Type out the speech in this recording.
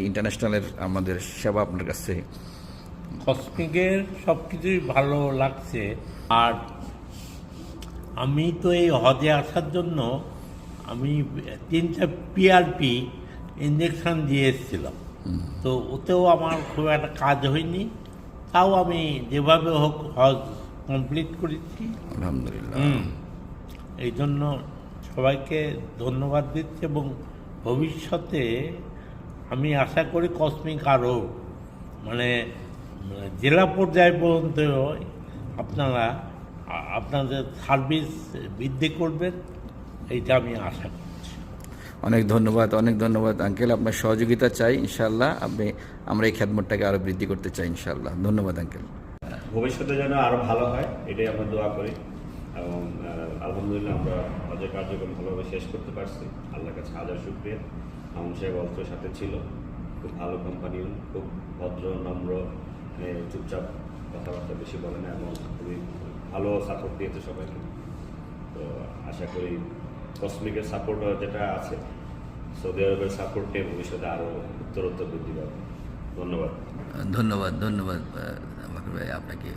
ইন্টারন্যাশনালের আমাদের সেবা আপনার কাছে? কসমিকের সব কিছুই ভালো লাগছে। আর আমি তো এই হজে আসার জন্য আমি 3টা পিআরপি ইঞ্জেকশন দিয়ে এসেছিলাম। তো ওতেও আমার খুব একটা কাজ হয়নি, তাও আমি যেভাবে হোক হজ কমপ্লিট করেছি। আলহামদুলিল্লাহ। এই জন্য সবাইকে ধন্যবাদ দিচ্ছি, এবং ভবিষ্যতে আমি আশা করি কসমিক আরও মানে জেলা পর্যায় পর্যন্ত আপনারা আপনাদের সার্ভিস বৃদ্ধি করবেন, এইটা আমি আশা করছি। অনেক ধন্যবাদ আঙ্কেল, আপনার সহযোগিতা চাই ইনশাআল্লাহ। আমরা এই খেদমতটাকে আরও বৃদ্ধি করতে চাই ইনশাআল্লাহ। ধন্যবাদ আঙ্কেল। ভবিষ্যতে যেন আরও ভালো হয় এটাই আমরা দোয়া করি, এবং আলহামদুলিল্লাহ আমরা হজের কার্যক্রম ভালোভাবে শেষ করতে পারছি। আল্লাহর কাছে হাজার শুকরিয়া। মামুন সাহেব অস্ত্রের সাথে ছিল, খুব ভালো কোম্পানি, খুব ভদ্র নম্র, চুপচাপ কথাবার্তা বেশি বলে না, এবং খুবই ভালো সাপোর্ট দিয়েছে সবাইকে। তো আশা করি কসমিকের সাপোর্ট যেটা আছে, সৌদি আরবের সাপোর্ট নিয়ে ভবিষ্যতে আরও উত্তরোত্তর বৃদ্ধি পাবে। ধন্যবাদ ধন্যবাদ ভাই আপনাকে।